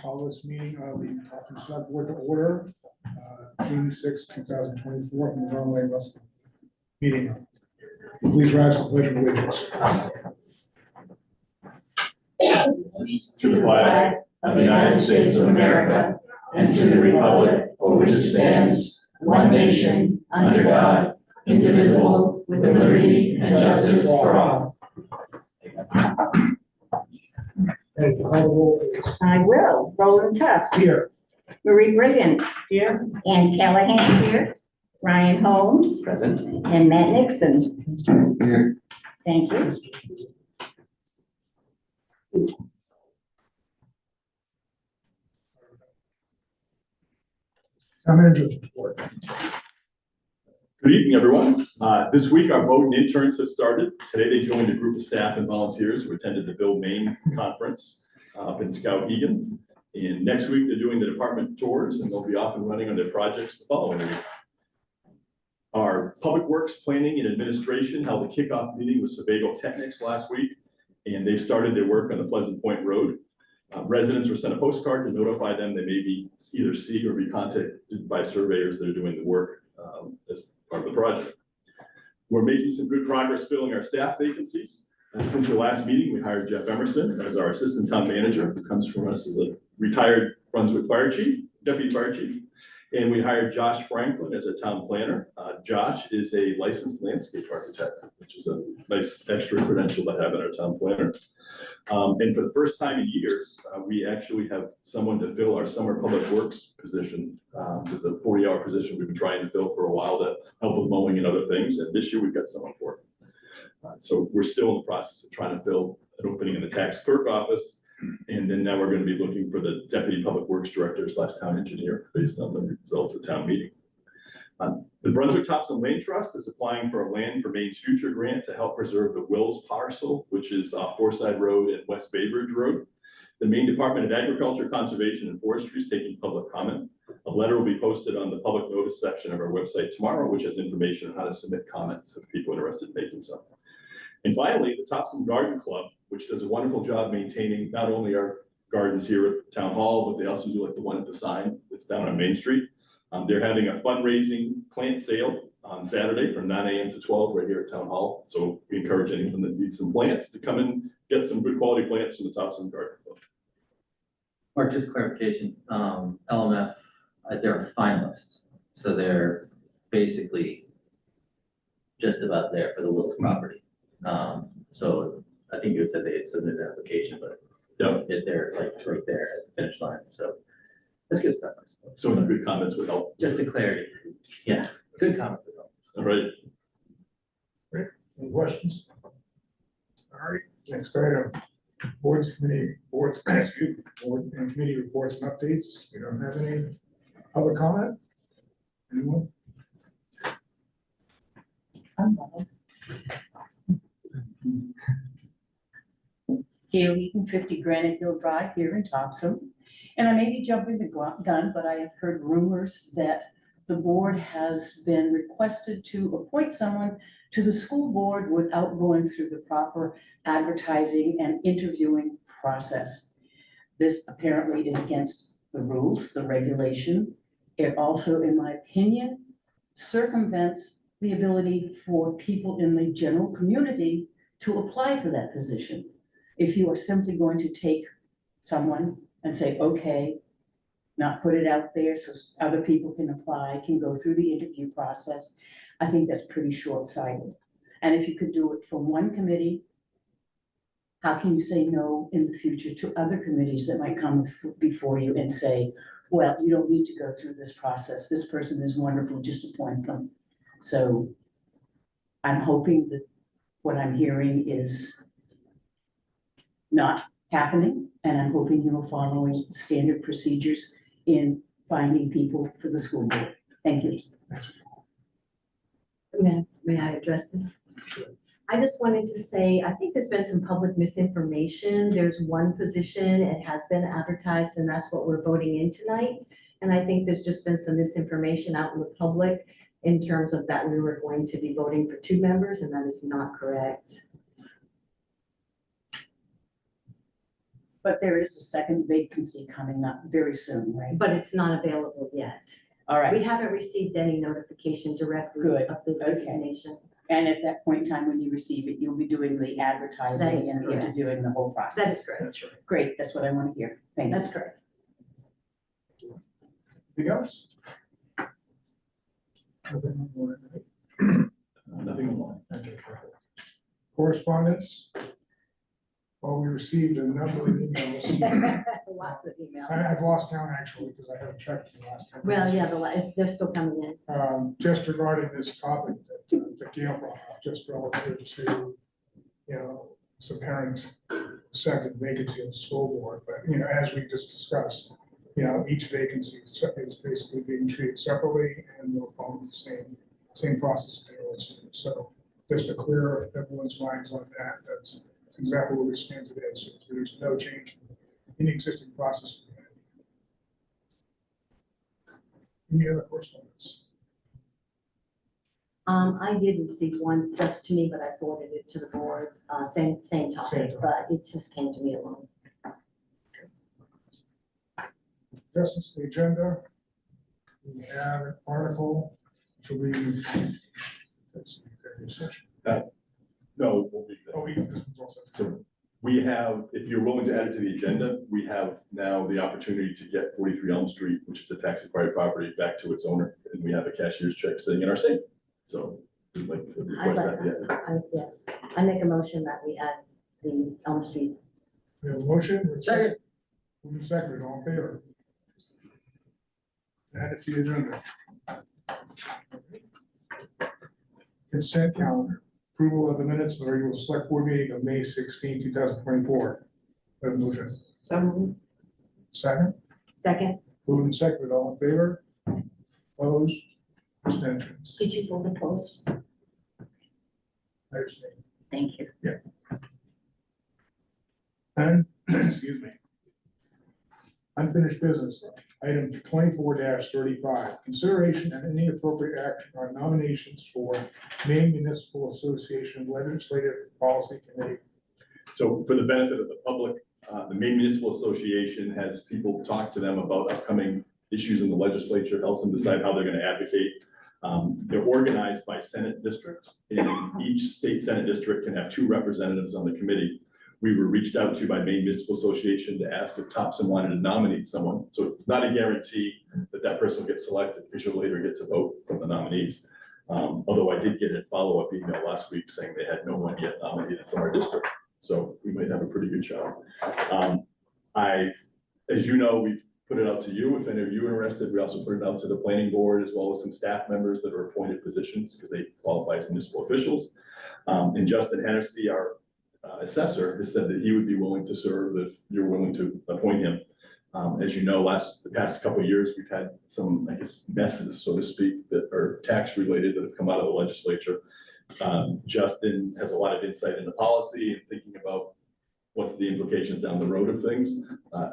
call this meeting of the Topsham Select Board to order, June 6, 2024, from the Norway Russell meeting room. Please rise to the pledge of allegiance. To the flag of the United States of America and to the republic for which it stands, one nation, under God, indivisible, with liberty and justice for all. Hey, call the roll, please. I will. Roland Tufts. Here. Marie Brigham. Here. Ann Callahan here. Ryan Holmes. Present. And Matt Nixon. Here. Thank you. Town manager's report. Good evening, everyone. This week, our boat and interns have started. Today, they joined a group of staff and volunteers who attended the Build Maine conference up in Skowhegan. And next week, they're doing the department tours, and they'll be off and running on their projects the following week. Our Public Works Planning and Administration held a kickoff meeting with Sebago Technics last week, and they've started their work on the Pleasant Point Road. Residents were sent a postcard to notify them they may be either see or be contacted by surveyors that are doing the work as part of the project. We're making some good progress filling our staff vacancies. Since your last meeting, we hired Jeff Emerson as our assistant town manager, who comes from us as a retired Brunswick fire chief, deputy fire chief. And we hired Josh Franklin as a town planner. Josh is a licensed landscape architect, which is a nice extra credential to have in our town planner. And for the first time in years, we actually have someone to fill our summer public works position. It's a 40-hour position we've been trying to fill for a while to help with mowing and other things. And this year we've got someone for it. So we're still in the process of trying to fill an opening in the tax clerk office. And then now we're going to be looking for the deputy public works director / town engineer based on the results of town meeting. The Brunswick Topsham Land Trust is applying for a Land for Maine's Future grant to help preserve the Wills parcel, which is off Forside Road and West Bay Bridge Road. The Maine Department of Agriculture, Conservation, and Forestry is taking public comment. A letter will be posted on the public notice section of our website tomorrow, which has information on how to submit comments if people are interested in making some. And finally, the Topsham Garden Club, which does a wonderful job maintaining not only our gardens here at Town Hall, but they also do like the one at the sign that's down on Main Street. They're having a fundraising plant sale on Saturday from 9 a.m. to 12 right here at Town Hall. So we encourage anyone that needs some plants to come and get some good quality plants from the Topsham Garden Club. Mark, just clarification, LMF, they're a finalist. So they're basically just about there for the Wills property. So I think you had said they had submitted an application, but they're like right there at the finish line. So that's good stuff. So any good comments would help. Just the clarity. Yeah, good comments would help. All right. Great. Any questions? All right, next item. Board and committee reports and updates. We don't have any public comment. Anyone? Gail Eaton, 50 Granite Hill Drive here in Topsham. And I may be jumping the gun, but I have heard rumors that the board has been requested to appoint someone to the school board without going through the proper advertising and interviewing process. This apparently is against the rules, the regulation. It also, in my opinion, circumvents the ability for people in the general community to apply for that position. If you are simply going to take someone and say, okay, not put it out there so other people can apply, can go through the interview process, I think that's pretty short-sighted. And if you could do it from one committee, how can you say no in the future to other committees that might come before you and say, well, you don't need to go through this process. This person is wonderful, just appoint them. So I'm hoping that what I'm hearing is not happening, and I'm hoping you're following standard procedures in finding people for the school board. Thank you. May I address this? I just wanted to say, I think there's been some public misinformation. There's one position, it has been advertised, and that's what we're voting in tonight. And I think there's just been some misinformation out in the public in terms of that we were going to be voting for 2 members, and that is not correct. But there is a second vacancy coming up very soon, right? but it's not available yet. All right. We haven't received any notification directly Good, of the okay. resignation. And at that point in time, when you receive it, you'll be doing the That advertising is and correct. interviewing the whole process. That is correct. That's right. Great, that's what I want to hear. Thank you. That's correct. Anything else? Nothing more, right? Nothing online. Okay, perfect. Correspondence. Well, we received a number of emails. Lots of emails. I've lost count actually, because I haven't checked the last time. Well, yeah, they're still coming in. Just regarding this topic that Gail brought up, just relative to, some parents' second vacancy in the school board, but, as we just discussed, each vacancy is basically being treated separately and we'll follow the same process. So just to clear everyone's minds on that, that's exactly where we stand today. So there's no change in the existing process. Any other correspondence? I did receive one just to me, but I forwarded it to the board, same Same topic, topic. but it just came to me alone. Justice the agenda. We have an article, should we? Let's see, executive session. No, we'll be Oh, this one's also. So we have, if you're willing to add it to the agenda, we have now the opportunity to get 43 Elm Street, which is a tax acquired property, back to its owner. And we have a cashier's check sitting in our safe. So we'd like to request that. Yes, I make a motion that we add the Elm Street. We have a motion. Second. Moving second, all in favor? Add it to the agenda. Consent calendar, approval of the minutes of the regular select board meeting of May 16, 2024. We have a motion. So Second, second, moving second, all in favor? Opposed? Abstentions? did you vote opposed? I abstain. Thank you. And, excuse me. Unfinished business, item 24-35, consideration and any appropriate action on nominations for Maine Municipal Association Legislative Policy Committee. So for the benefit of the public, the Maine Municipal Association has people talk to them about upcoming issues in the legislature, helps them decide how they're going to advocate. They're organized by Senate district, and each state Senate district can have 2 representatives on the committee. We were reached out to by Maine Municipal Association to ask if Topsham wanted to nominate someone. So it's not a guarantee that that person will get selected, because you'll later get to vote from the nominees. Although I did get a follow-up email last week saying they had no one yet nominated from our district. So we might have a pretty good shot. As you know, we've put it out to you. If any of you are interested, we also put it out to the planning board as well as some staff members that are appointed positions because they qualify as municipal officials. And Justin Hennessy, our assessor, has said that he would be willing to serve if you're willing to appoint him. As you know, the past couple of years, we've had some, I guess, messes, so to speak, that are tax related that have come out of the legislature. Justin has a lot of insight into policy and thinking about what's the implications down the road of things. I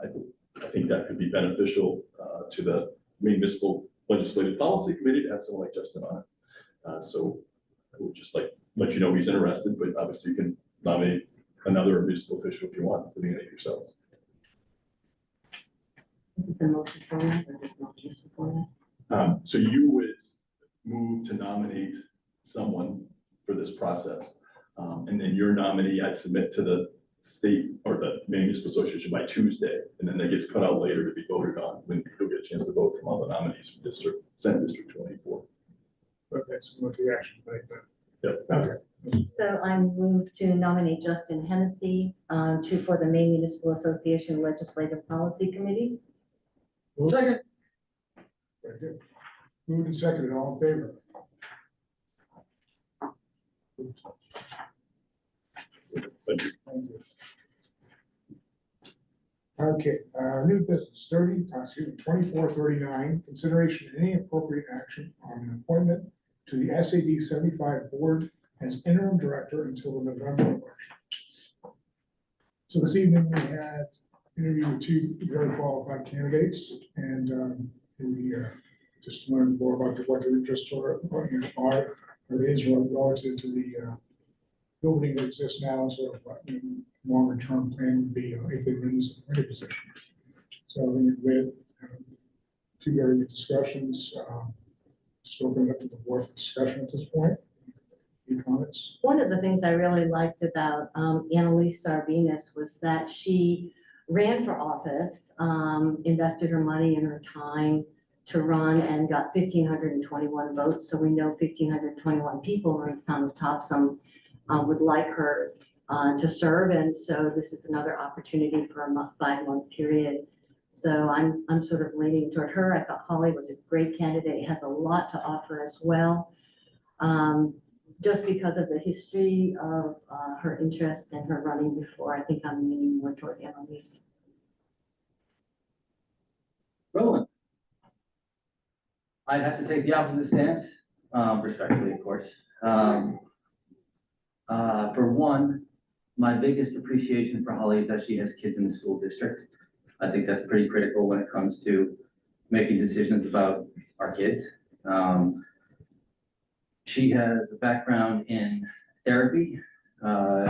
think that could be beneficial to the Maine Municipal Legislative Policy Committee to have someone like Justin on it. So I would just like let you know he's interested, but obviously you can nominate another municipal official if you want, including any of yourselves. This is a motion format or just motion format? So you would move to nominate someone for this process. And then your nominee, I'd submit to the state or the Maine Municipal Association by Tuesday, and then that gets cut out later to be voted on when you'll get a chance to vote from all the nominees from Senate District 24. Okay, so we'll do action like that. Yep. Okay. So I move to nominate Justin Hennessy for the Maine Municipal Association Legislative Policy Committee. Second. Very good. Moved and seconded, all in favor? Thank you. Thank you. Okay, new business 2439, consideration and any appropriate action on an appointment to the SAD 75 board as interim director until the November election. So this evening we had interviewed with 2 very qualified candidates, and we just learned more about what their interests are or is relative to the building that exists now, sort of longer term plan would be if they were in this committee position. So I think we had two very good discussions. Just open it up to the board for discussion at this point. Any comments? One of the things I really liked about Annalise Sarvenus was that she ran for office, invested her money and her time to run and got 1,521 votes. So we know 1,521 people in the town of Topsham would like her to serve. And so this is another opportunity for a 5-month period. So I'm sort of leaning toward her. I thought Holly was a great candidate, has a lot to offer as well. Just because of the history of her interest and her running before, I think I'm leaning more toward Annalise. Roland. I'd have to take the opposite stance, respectfully, of course. For one, my biggest appreciation for Holly is that she has kids in the school district. I think that's pretty critical when it comes to making decisions about our kids. She has a background in therapy,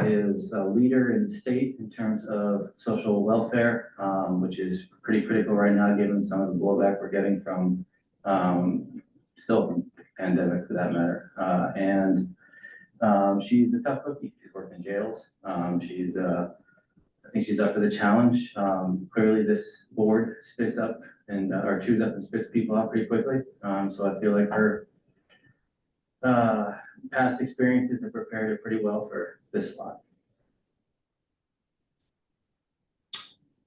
is a leader in the state in terms of social welfare, which is pretty critical right now, given some of the blowback we're getting from, still from the pandemic for that matter. She's a tough cookie. She's worked in jails. I think she's up for the challenge. Clearly this board spits up and, or chews up and spits people out pretty quickly. So I feel like her past experiences have prepared her pretty well for this slot.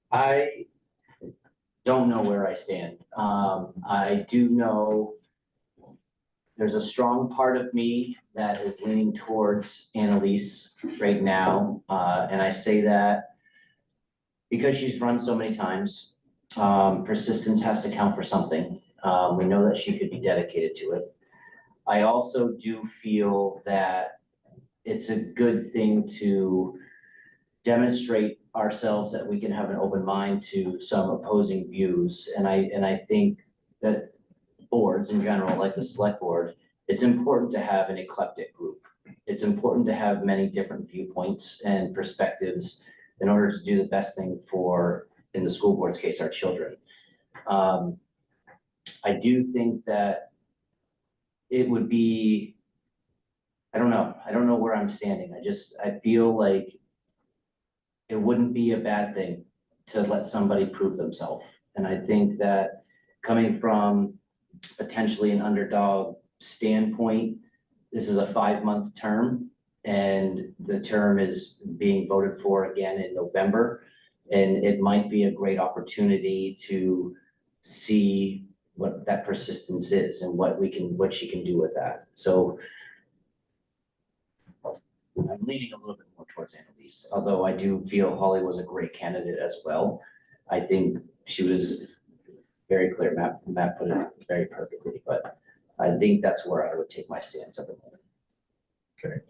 I don't know where I stand. I do know there's a strong part of me that is leaning towards Annalise right now. And I say that because she's run so many times. Persistence has to count for something. We know that she could be dedicated to it. I also do feel that it's a good thing to demonstrate ourselves that we can have an open mind to some opposing views. And I think that boards in general, like the select board, it's important to have an eclectic group. It's important to have many different viewpoints and perspectives in order to do the best thing for, in the school board's case, our children. I do think that it would be, I don't know where I'm standing. I feel like it wouldn't be a bad thing to let somebody prove themselves. And I think that coming from potentially an underdog standpoint, this is a 5-month term and the term is being voted for again in November. And it might be a great opportunity to see what that persistence is and what she can do with that. So I'm leaning a little bit more towards Annalise, although I do feel Holly was a great candidate as well. I think she was very clear. Matt put it very perfectly, but I think that's where I would take my stance at the moment. Okay.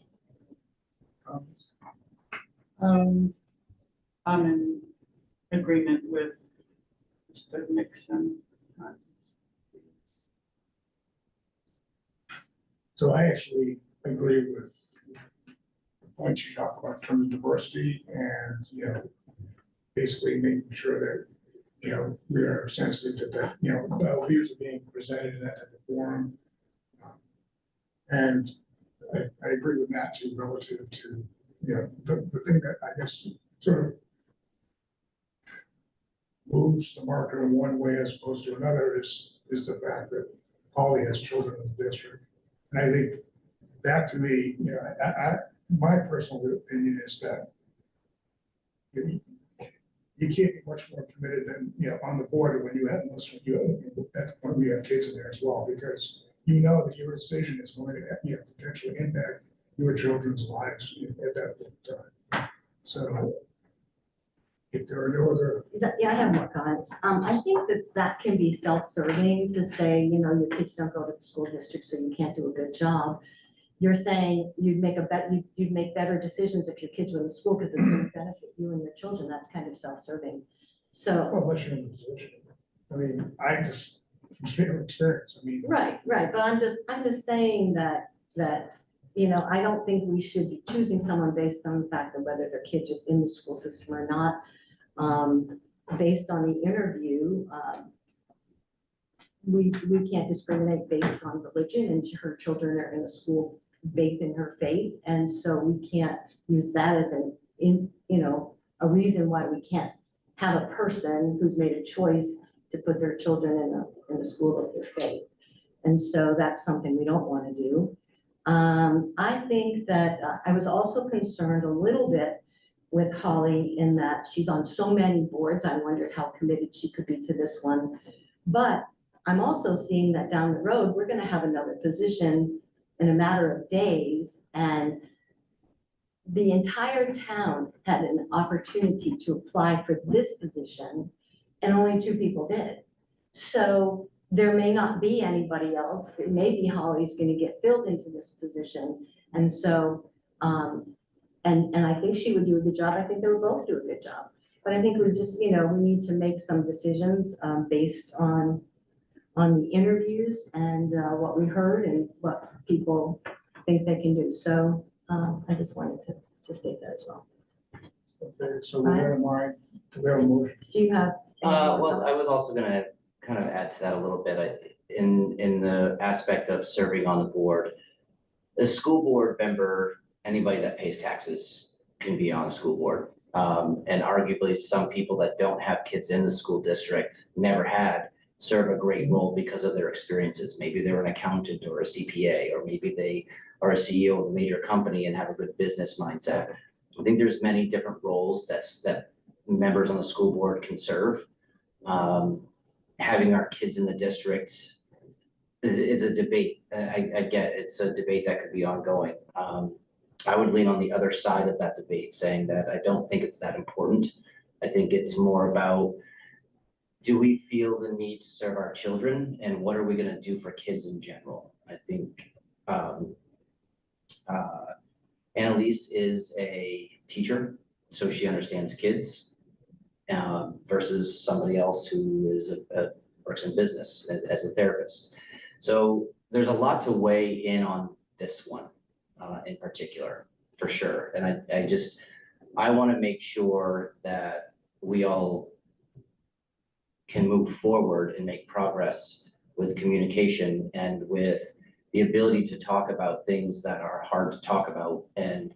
I'm in agreement with Mr. Nixon. So I actually agree with the point you talked about in terms of diversity and, basically making sure that, we are sensitive to that, the views are being presented in that type of forum. And I agree with Matt too, relative to, the thing that I guess sort of moves the marker in one way as opposed to another is the fact that Holly has children in the district. And I think that to me, my personal opinion is that you can't be much more committed than, on the board when you have, unless at the point we have kids in there as well, because you know that your decision is going to potentially impact your children's lives at that point in time. So if there are no other. Yeah, I have more comments. I think that can be self-serving to say, your kids don't go to the school district, so you can't do a good job. You're saying you'd make better decisions if your kids were in the school because it's going to benefit you and your children. That's kind of self-serving. So. Well, unless you're in the position. I mean, I just, from experience, Right. But I'm just saying that you know, I don't think we should be choosing someone based on the fact of whether their kids are in the school system or not. Based on the interview, we can't discriminate based on religion, and her children are in a school based in her faith. And so we can't use that as a reason why we can't have a person who's made a choice to put their children in a school of their faith. And so that's something we don't want to do. I think that I was also concerned a little bit with Holly in that she's on so many boards. I wondered how committed she could be to this one. But I'm also seeing that down the road, we're going to have another position in a matter of days, and the entire town had an opportunity to apply for this position, and only 2 people did. So there may not be anybody else. It may be Holly's going to get filled into this position. And so, and I think she would do a good job. I think they would both do a good job. But I think we just, we need to make some decisions based on the interviews and what we heard and what people think they can do. So I just wanted to state that as well. Okay, so with that in mind, do we have a motion? Do you have? Well, I was also gonna kind of add to that a little bit, in the aspect of serving on the board. The school board member, anybody that pays taxes can be on the school board. And arguably some people that don't have kids in the school district never had serve a great role because of their experiences. Maybe they're an accountant or a CPA, or maybe they are a CEO of a major company and have a good business mindset. I think there's many different roles that members on the school board can serve. Having our kids in the district is a debate. I get it's a debate that could be ongoing. I would lean on the other side of that debate, saying that I don't think it's that important. I think it's more about, do we feel the need to serve our children, and what are we going to do for kids in general? I think Annalise is a teacher, so she understands kids, versus somebody else who is works in business as a therapist. So there's a lot to weigh in on this one in particular, for sure. And I want to make sure that we all can move forward and make progress with communication and with the ability to talk about things that are hard to talk about. And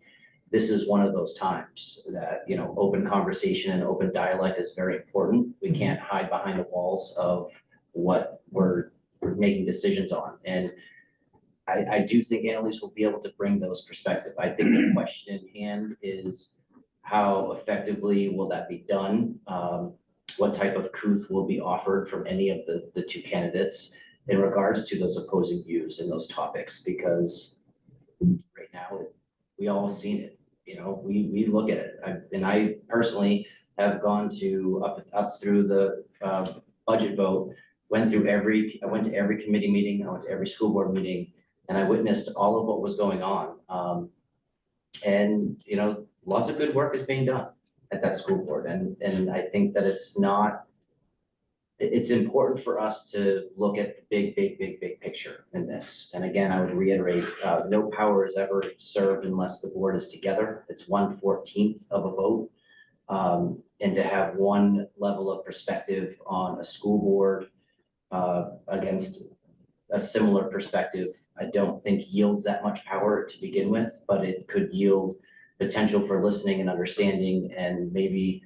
this is one of those times that, open conversation and open dialogue is very important. We can't hide behind the walls of what we're making decisions on. And I do think Annalise will be able to bring those perspectives. I think the question in hand is, how effectively will that be done? What type of couth will be offered from any of the 2 candidates in regards to those opposing views and those topics? Because right now, we all have seen it. We look at it. I personally have gone up through the budget vote, I went to every committee meeting, I went to every school board meeting, and I witnessed all of what was going on. And lots of good work is being done at that school board. And I think that it's important for us to look at the big picture in this. And again, I would reiterate, no power is ever served unless the board is together. It's 1/14 of a vote. And to have one level of perspective on a school board against a similar perspective, I don't think yields that much power to begin with, but it could yield potential for listening and understanding, and maybe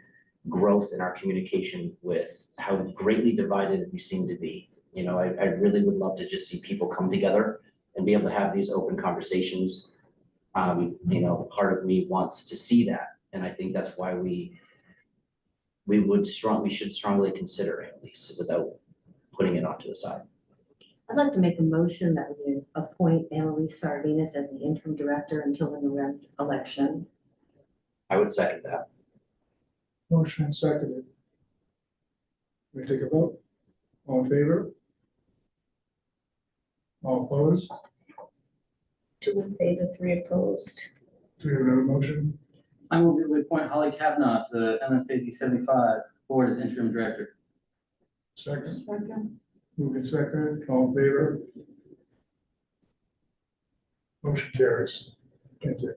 growth in our communication with how greatly divided we seem to be. I really would love to just see people come together and be able to have these open conversations. Part of me wants to see that. And I think that's why we should strongly consider it, at least, without putting it off to the side. I'd like to make a motion that we appoint Annalise Sardinas as the interim director until the November election. I would second that. Motion and seconded. We take a vote. All in favor? All opposed? 2 in favor, 3 opposed. Do we have another motion? I move that we appoint Holly Kavanaugh to MSAD 75 board as interim director. Second, Second. moved and seconded, all in favor? Motion carries. Thank you.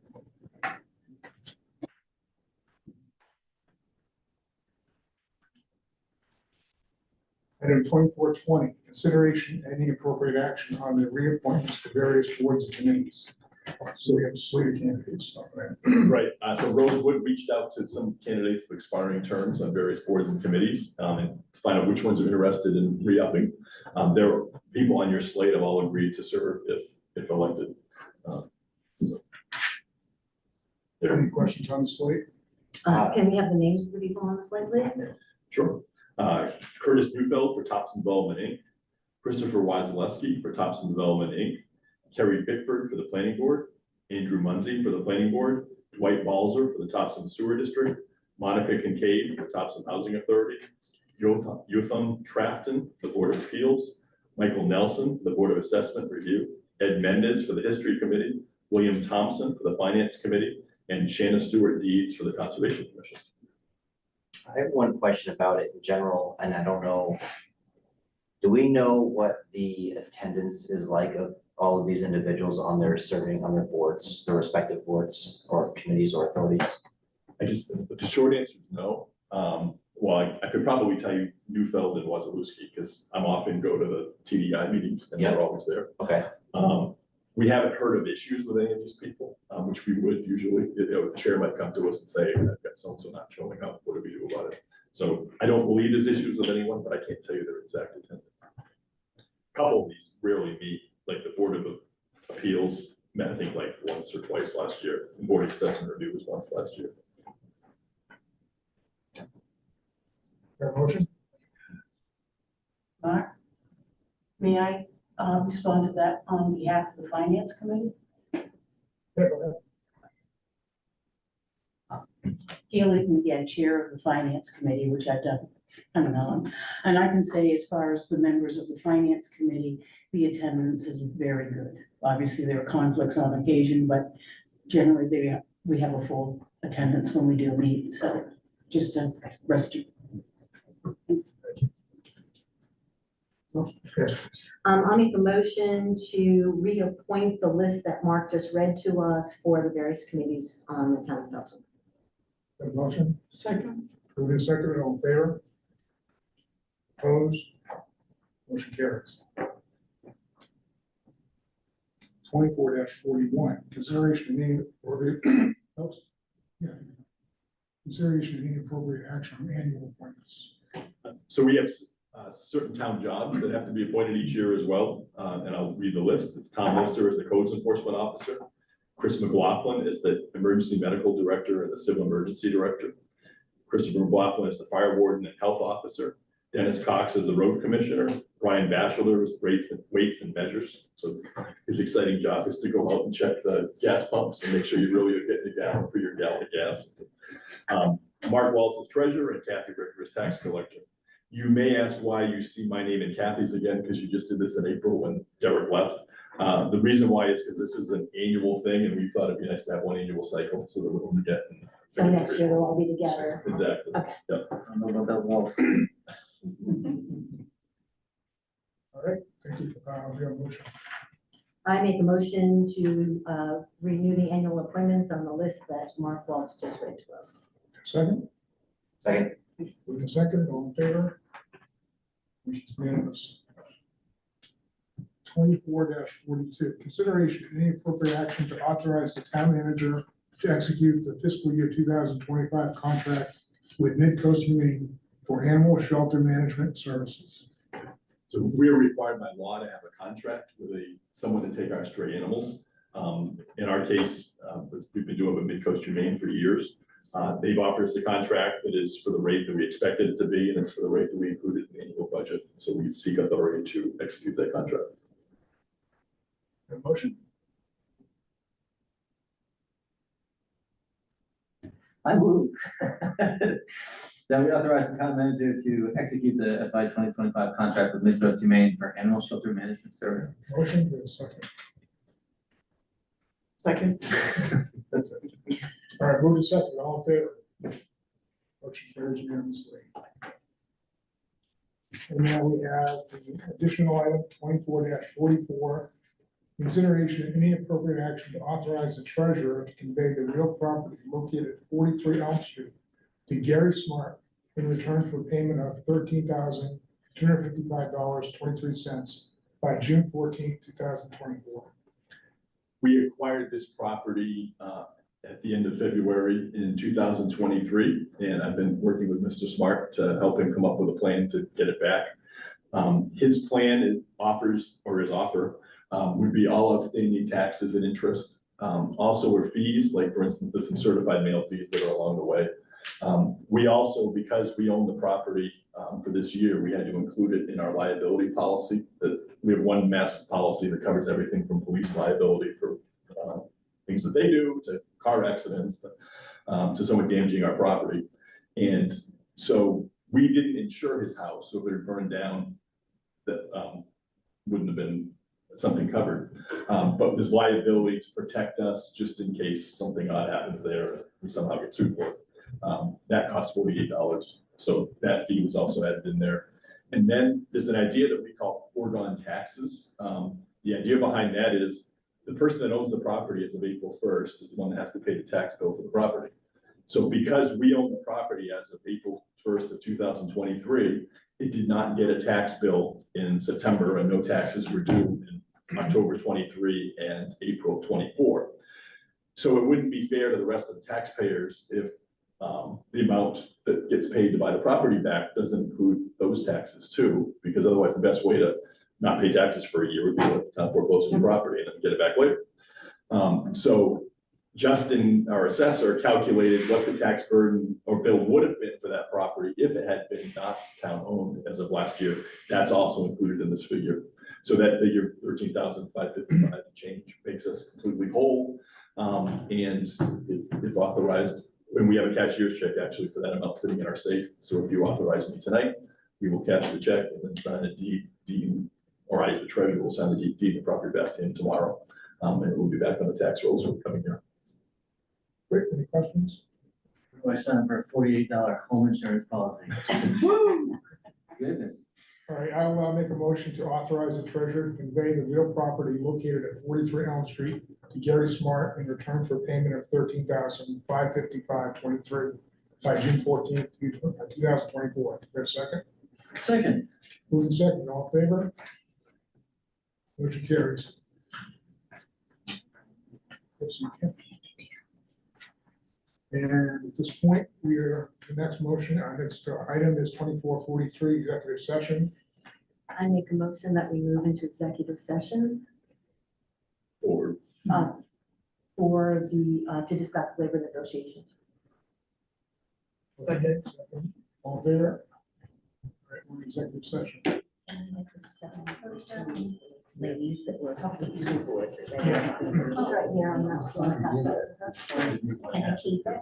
Item 2420, consideration and any appropriate action on the reappointments to various boards and committees. So we have a slate of candidates. Right, so Rosewood reached out to some candidates of expiring terms on various boards and committees, and to find out which ones are interested in re-upping. There are people on your slate have all agreed to serve if elected. So. Any questions on the slate? Can we have the names of the people on the slide, please? Sure. Curtis Neufeld for Topsham Development, Inc. Christopher Wazaleski for Topsham Development, Inc. Kerry Pickford for the Planning Board. Andrew Muncy for the Planning Board. Dwight Balzer for the Topsham Sewer District. Monica Kincaid for the Topsham Housing Authority. Yotham Trafton for the Board of Appeals. Michael Nelson for the Board of Assessment Review. Ed Mendez for the History Committee. William Thompson for the Finance Committee. And Shanna Stewart Deeds for the Conservation Commission. I have one question about it in general, and I don't know. Do we know what the attendance is like of all of these individuals on their serving on their boards, their respective boards or committees or authorities? I guess the short answer is no. Well, I could probably tell you Neufeld and Wazalewski because I'm often go to the TDI meetings and they're always there. Okay. We haven't heard of issues with any of these people, which we would usually. The chair might come to us and say, I've got so-and-so not showing up, what do we do about it? So I don't believe there's issues with anyone, but I can't tell you their exact attendance. A couple of these rarely meet, like the Board of Appeals met, I think, like once or twice last year. The Board of Assessment Review was once last year. Got a motion? Mark, may I respond to that on behalf of the Finance Committee? Yeah, go ahead. Gail again, Chair of the Finance Committee, which I've done, I don't know. And I can say as far as the members of the Finance Committee, the attendance is very good. Obviously, there are conflicts on occasion, but generally we have a full attendance when we do meet. So just to rest you. Yes. I'll make a motion to reappoint the list that Mark just read to us for the various committees on the Town of Topsham. Got a motion? Second. Moved and seconded, all in favor? Opposed? Motion carries. 24-41, consideration of any appropriate, consideration of any appropriate action on annual appointments. So we have certain town jobs that have to be appointed each year as well, and I'll read the list. It's Tom Lister as the Codes Enforcement Officer. Chris McLaughlin is the Emergency Medical Director and the Civil Emergency Director. Christopher McLaughlin is the Fire Warden and Health Officer. Dennis Cox is the Road Commissioner. Brian Batchelor is Weights and Measures. So his exciting job is to go out and check the gas pumps and make sure you really are getting a gallon for your gallon of gas. Mark Waltz is Treasurer and Kathy Ricker is Tax Collector. You may ask why you see my name and Kathy's again, because you just did this in April when Derek left. The reason why is because this is an annual thing and we thought it'd be nice to have one annual cycle so that we don't forget. So next year they'll all be together. Exactly. Okay. Yeah. I don't know about that wall. All right, thank you. We have a motion. I make a motion to renew the annual appointments on the list that Mark Waltz just read to us. Second? Second. Moved and seconded, all in favor? Motion's unanimous. 24-42, consideration of any appropriate action to authorize the town manager to execute the fiscal year 2025 contract with Mid-Coast Humane for animal shelter management services. So we are required by law to have a contract with someone to take our stray animals. In our case, we've been doing it with Mid-Coast Humane for years. They've offered us a contract that is for the rate that we expected it to be, and it's for the rate that we included in the annual budget. So we seek authority to execute that contract. A motion? I move. That we authorize the town manager to execute the FY 2025 contract with Mid-Coast Humane for animal shelter management services. Motion, give a second. Second. That's it. All right, moved and seconded, all in favor? Motion carries unanimously. And now we have the additional item 24-44, Consideration of any appropriate action to authorize the treasurer to convey the real property located at 43 Elm Street to Gary Smart in return for payment of $13,255.23 by June 14th, 2024. We acquired this property at the end of February in 2023, and I've been working with Mr. Smart to help him come up with a plan to get it back. His plan offers, or his offer, would be all outstanding taxes and interest. Also are fees, like for instance, there's some certified mail fees that are along the way. We also, because we own the property for this year, we had to include it in our liability policy. That we have one massive policy that covers everything from police liability for things that they do, to car accidents, to someone damaging our property. And so we didn't insure his house, so if it burned down, that wouldn't have been something covered. But there's liability to protect us just in case something odd happens there, we somehow get sued for it. That costs $48. So that fee was also added in there. And then there's an idea that we call foregone taxes. The idea behind that is the person that owns the property as of April 1st is the one that has to pay the tax bill for the property. So because we own the property as of April 1st of 2023, it did not get a tax bill in September, and no taxes were due in October 23 and April 24. So it wouldn't be fair to the rest of the taxpayers if the amount that gets paid to buy the property back doesn't include those taxes too, because otherwise the best way to not pay taxes for a year would be to let the town foreclose on the property and then get it back later. So Justin, our assessor, calculated what the tax burden or bill would have been for that property if it had been not town owned as of last year. That's also included in this figure. So that figure, 13,555 and change, makes us completely whole. And if authorized, when we have a cashier's check actually for that amount sitting in our safe. So if you authorize me tonight, we will cash the check and then sign a deed, or I as the treasurer will sign the deed the property back to him tomorrow. And it will be back on the tax rolls for the coming year. Great, any questions? I signed up for a $48 home insurance policy. Goodness. All right, I'll make a motion to authorize the treasurer to convey the real property located at 43 Elm Street to Gary Smart in return for payment of $13,555.23 by June 14th, 2024. Is there a second? Second. Moving second, all in favor? Motion carries. Yes, you can. And at this point, the next motion, our next item is 2443, executive session. I make a motion that we move into executive session Or for to discuss labor negotiations. Second. All in favor? All right, we're in executive session. Ladies that were helping the school board. It's right here on that. Can I keep it?